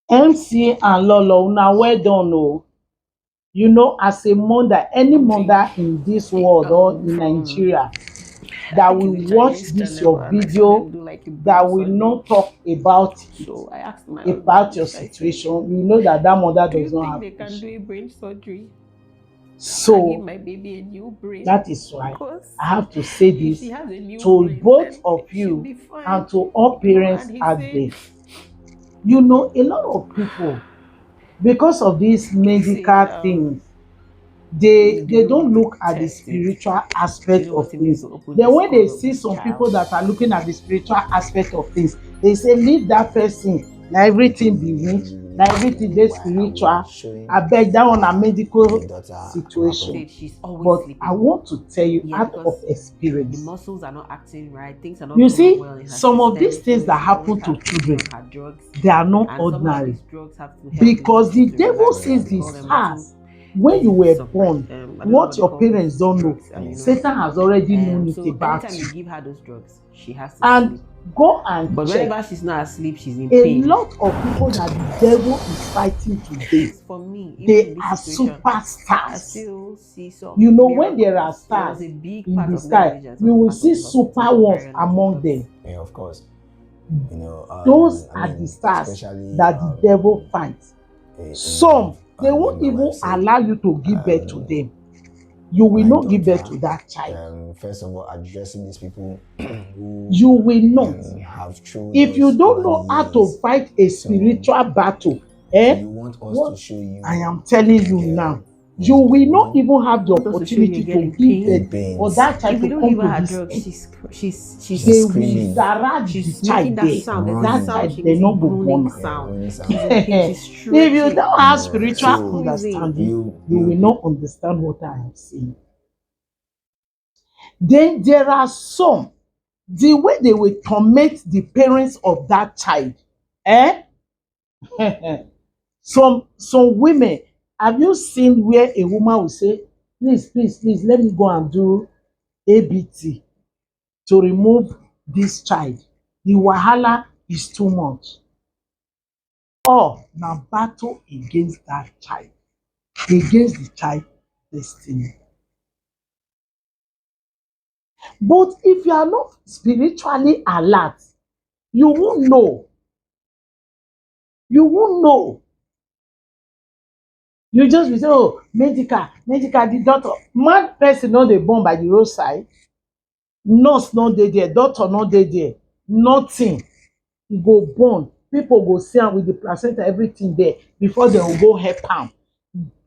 MC and Lolo, una well done o. You know, as a mother, any Something mother in this world or in from Nigeria I that think will it's a watch Chinese this channel, your and I saw video, them do like a brain that will surgery. not talk So I asked my husband, about your this I said, situation, you know that that mother "Do does you not think have they can do patience. a brain surgery and give So my baby a new brain? that is why Because I have to say if she this has a new to brain, both then of she'll you be fine, and to all you know." parents And he out said, there. You know, a lot of people, because of these he said, medical things, they during don't one look at the test, spiritual do you aspect know of what it means things. to open the Then when they skull of see the some people child? that are looking at the spiritual aspect of things, they say leave that person. Na everything be witch, na everything dey Why are we spiritual. showing Abeg, that one na the medical daughter what situation. Said she's always But I sleeping. want to tell you Yeah, out of because the experience. muscles are not acting right, things are not You going see, well in her some of these system, things so that she always happen has to to be children, on her drugs. they are not And some of ordinary. these drugs have to help the Because muscles the to devil relax sees and the call them muscle scars when you were suppress. born. I don't know what What they your call those parents don't know, drugs. Satan has already known it So about anytime you. you give her those drugs, she has to And sleep. go and But check. whenever she's not asleep, she's in A pain. lot of people that the devil is fighting today, For me, even they in this are situation, I superstars. still see You some know, when there are miracles. It was stars a big in part the of sky, negligence on you the will part of see the hospital, super to be ones very honest, among because them. yeah, of course. Those I are the mean, stars especially that the devil fights. when Some, they won't my wife even said, allow you to give birth to them. You will my not give birth daughter, to that child. first of all, addressing these people who You will not. have thrown If you us don't over the know how to years. fight a So spiritual battle, eh? you want us to What show I you am telling a you now, girl who you is will not bedridden even have you the want us to show you a opportunity girl to in give pain. in birth for pains. that child If we to don't come give her to her this drugs, earth. She's They will screaming, garage the she's making child that there. sound. There's a That running, sound child, she they makes, a no go groaning born. yeah, sound. running She's sound. in pain. She's If you stretching. don't have spiritual She's So squeezing. understanding, you you will you not understand what I am saying. Then there are some, the way they will torment the parents of that child. Eh? Some women, have you seen where a woman will say, please, let me go and do ABT to remove this child. The wahala is too much. Or na battle against that child, against the child destiny. But if you are not spiritually alert, you won't know. You won't know. You just be say, oh, medical, the doctor. Mad person no dey born by the roadside. Nurse no dey there, doctor no dey there. Nothing. E go born. People go see am with the placenta, everything there before dem go help am.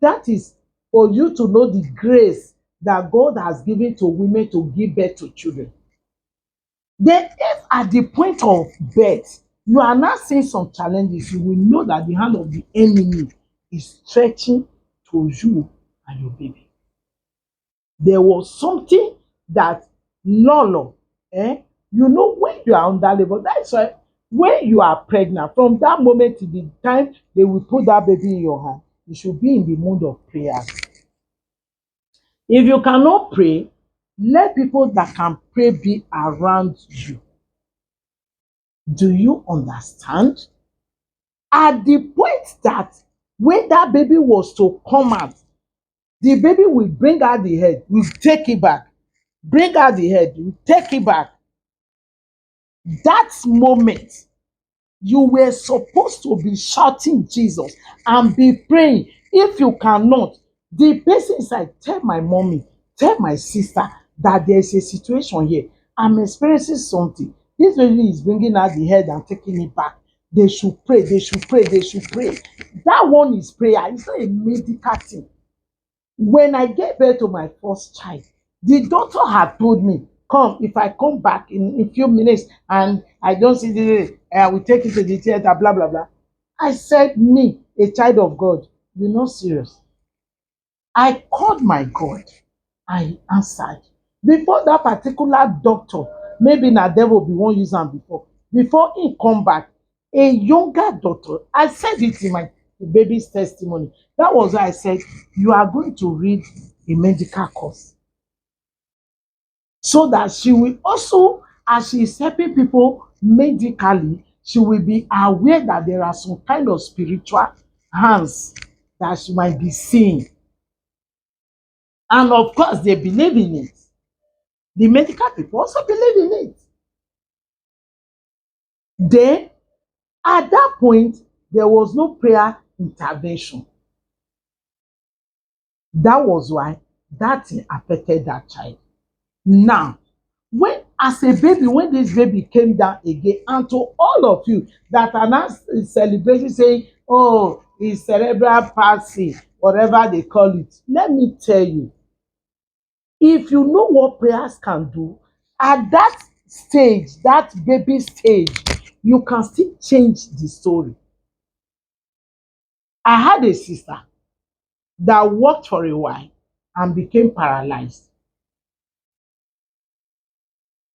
That is for you to know the grace that God has given to women to give birth to children. Then if at the point of birth you are now seeing some challenges, you will know that the hand of the enemy is stretching to you and your baby. There was something that Lolo, you know, when you are under labor, that's why when you are pregnant, from that moment to the time they will put that baby in your hand, you should be in the mood of prayer. If you cannot pray, let people that can pray be around you. Do you understand? At the point that when that baby was to come out, the baby will bring out the head, will take it back. Bring out the head, will take it back. That moment, you were supposed to be shouting Jesus and be praying. If you cannot, the person is like, tell my mommy, tell my sister that there's a situation here. I'm experiencing something. This baby is bringing out the head and taking it back. They should pray, they should pray, they should pray. That one is prayer. It's not a medical thing. When I gave birth to my first child, the doctor had told me, come, if I come back in a few minutes and I don't see the, I will take it to the theater, blah, blah, blah. I said, me, a child of God, you're not serious. I called my God. I answered. Before that particular doctor, maybe na devil be one use am before he come back, a younger doctor, I said it in my baby's testimony. That was why I said, you are going to read a medical course so that she will also, as she is helping people medically, she will be aware that there are some kind of spiritual hands that she might be seeing. And of course, they believe in it. The medical people also believe in it. Then, at that point, there was no prayer intervention. That was why that thing affected that child. Now, when as a baby, when this baby came down again, and to all of you that are now celebrating, saying, oh, it's cerebral palsy, whatever they call it, let me tell you, if you know what prayers can do, at that stage, that baby stage, you can still change the story. I had a sister that worked for a while and became paralyzed.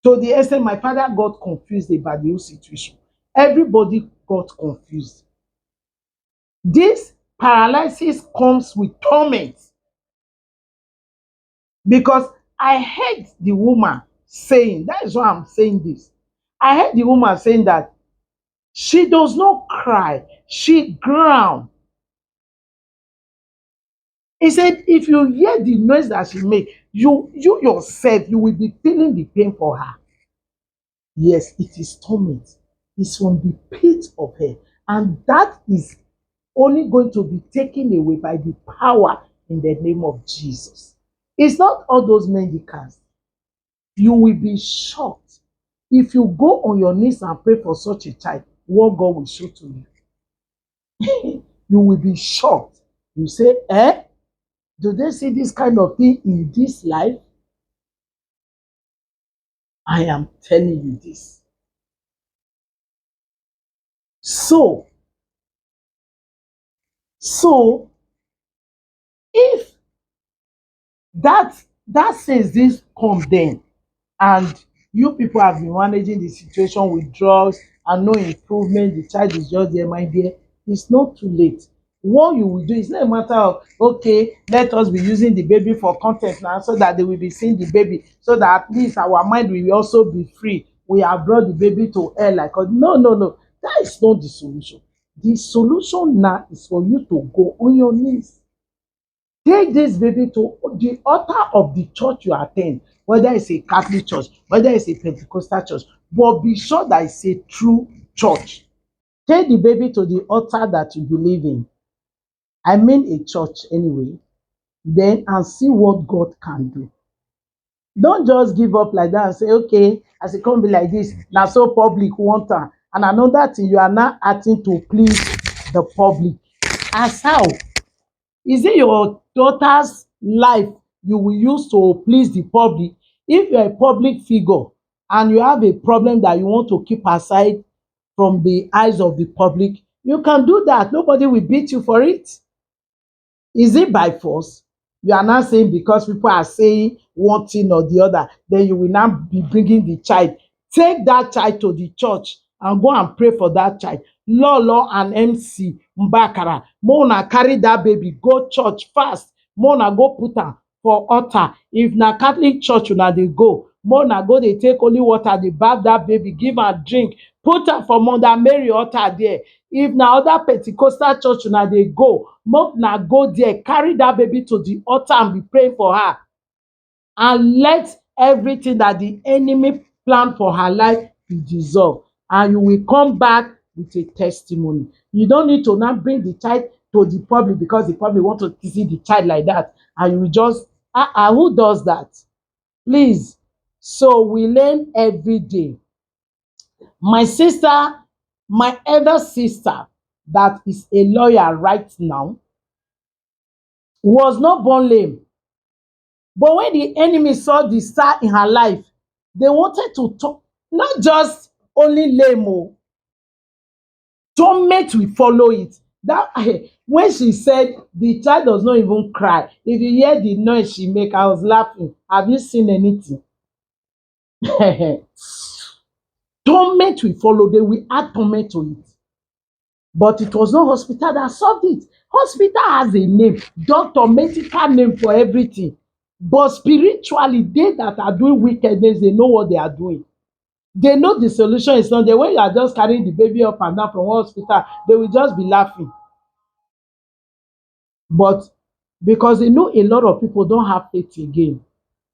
To the extent my father got confused about the whole situation. Everybody got confused. This paralysis comes with torment because I heard the woman saying, that is why I'm saying this. I heard the woman saying that she does not cry, she ground. He said, if you hear the noise that she make, you yourself, you will be feeling the pain for her. Yes, it is torment. It's from the pit of hell. And that is only going to be taken away by the power in the name of Jesus. It's not all those mendicants. You will be shocked if you go on your knees and pray for such a child, what God will show to you. You will be shocked. You say, do they see this kind of thing in this life? I am telling you this. So if that says this come then, and you people have been managing the situation with drugs and no improvement, the child is just there, my dear, it's not too late. What you will do is not a matter of, okay, let us be using the baby for content now so that they will be seeing the baby, so that at least our mind will also be free. We have brought the baby to air like, no. That is not the solution. The solution now is for you to go on your knees. Take this baby to the altar of the church you attend, whether it's a Catholic church, whether it's a Pentecostal church, but be sure that it's a true church. Take the baby to the altar that you believe in. I mean a church anyway. Then and see what God can do. Don't just give up like that and say, okay, as it come be like this, now so public want am. And another thing, you are now acting to please the public. As how? Is it your daughter's life you will use to please the public? If you're a public figure and you have a problem that you want to keep aside from the eyes of the public, you can do that. Nobody will beat you for it. Is it by force? You are not saying because people are saying one thing or the other, then you will not be bringing the child. Take that child to the church and go and pray for that child. Lolo and MC Mbakara, Mona carry that baby, go church fast. Mona go put am for altar. If na Catholic church una dey go, Mona go dey take holy water, dey bath that baby, give am drink, put am for Mother Mary altar there. If na other Pentecostal church una dey go, make una go there, carry that baby to the altar and be praying for her. And let everything that the enemy plan for her life be dissolved. And you will come back with a testimony. You don't need to now bring the child to the public because the public want to see the child like that. And you will just, who does that? Please. So we learn every day. My sister, my elder sister, that is a lawyer right now, was not born lame. But when the enemy saw the star in her life, they wanted to talk, not just only lame, torment will follow it. That when she said the child does not even cry, if you hear the noise she make, I was laughing. Have you seen anything? Torment will follow. They will add torment to it. But it was not hospital that solved it. Hospital has a name, doctor, medical name for everything. But spiritually, they that are doing wickedness, they know what they are doing. They know the solution is not there. When you are just carrying the baby up and down from one hospital, they will just be laughing. But because they know a lot of people don't have faith again,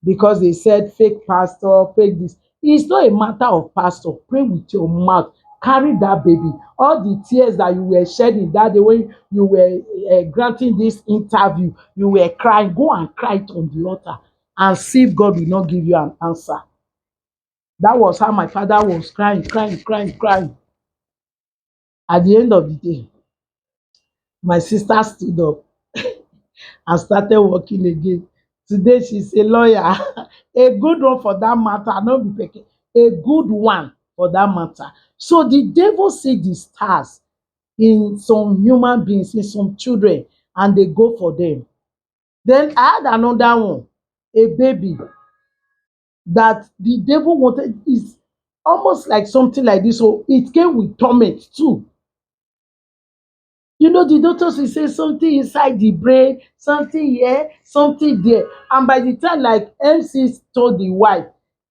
because they said fake pastor, fake this. It's not a matter of pastor. Pray with your mouth. Carry that baby. All the tears that you were shedding that day when you were granting this interview, you were crying. Go and cry it on the altar and see if God will not give you an answer. That was how my father was crying, crying, crying, crying. At the end of the day, my sister stood up and started working again. Today she's a lawyer, a good one for that matter, not be peke, a good one for that matter. So the devil see the stars in some human beings, in some children, and they go for them. Then I had another one, a baby that the devil wanted, is almost like something like this. So it came with torment too. You know, the doctors will say something inside the brain, something here, something there. And by the time, like MC told the wife,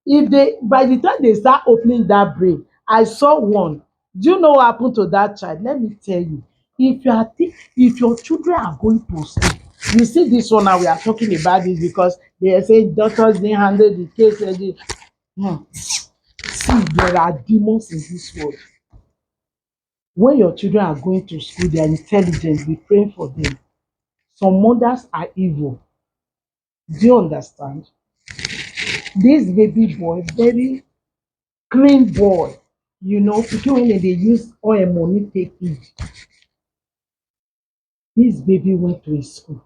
if they by the time they start opening that brain, I saw one. Do you know what happened to that child? Let me tell you. If your children are going to school, you see this one now, we are talking about this because they are saying doctors didn't handle the case. See, there are demons in this world. When your children are going to school, they are intelligent, be praying for them. Some mothers are evil. Do you understand? This baby boy, very clean boy, you know, pikin when they use oil money take it. This baby went to his school.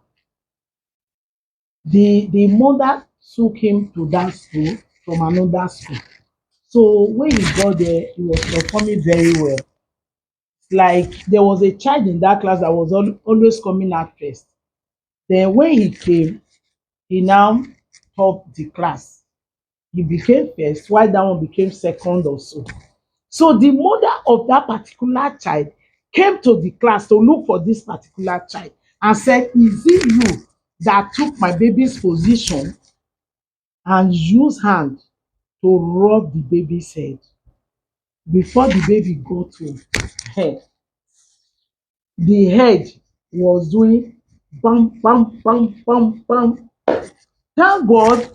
The mother took him to that school from another school. So when he got there, he was performing very well. Like there was a child in that class that was always coming out first. Then when he came, he now topped the class. He became first, while that one became second or so. So the mother of that particular child came to the class to look for this particular child and said, is it you that took my baby's position and used hand to rub the baby's head? Before the baby got to head, the head was doing bam, bam, bam, bam, bam. Thank God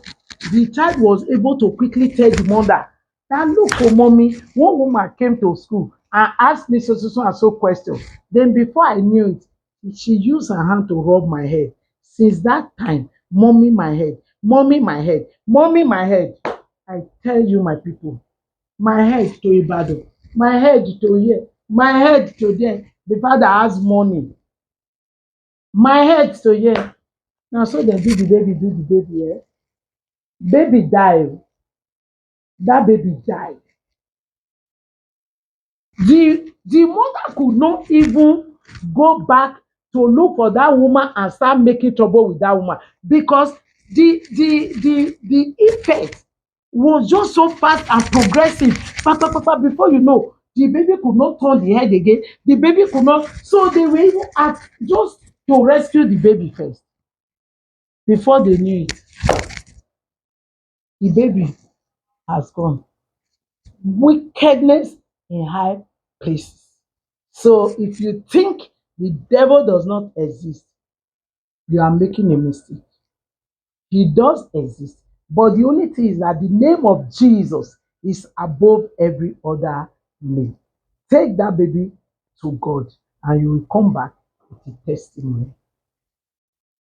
the child was able to quickly tell the mother that look oh mommy, one woman came to school and asked me so so so and so question. Then before I knew it, she used her hand to rub my head. Since that time, mommy my head, mommy my head, mommy my head. I tell you my people, my head to Ibadan, my head to here, my head to there. The father has money, my head to here. Na so dem do the baby baby die o. Dat baby die. The mother could not even go back to look for that woman and start making trouble with that woman because the effect was just so fast and progressive. Pa pa pa pa, before you know, the baby could not turn the head again. The baby could not, so they were even asked just to rescue the baby first. Before they knew it, the baby has gone. Wickedness in high places. So if you think the devil does not exist, you are making a mistake. He does exist. But the only thing is that the name of Jesus is above every other name. Take that baby to God and you will come back with a testimony.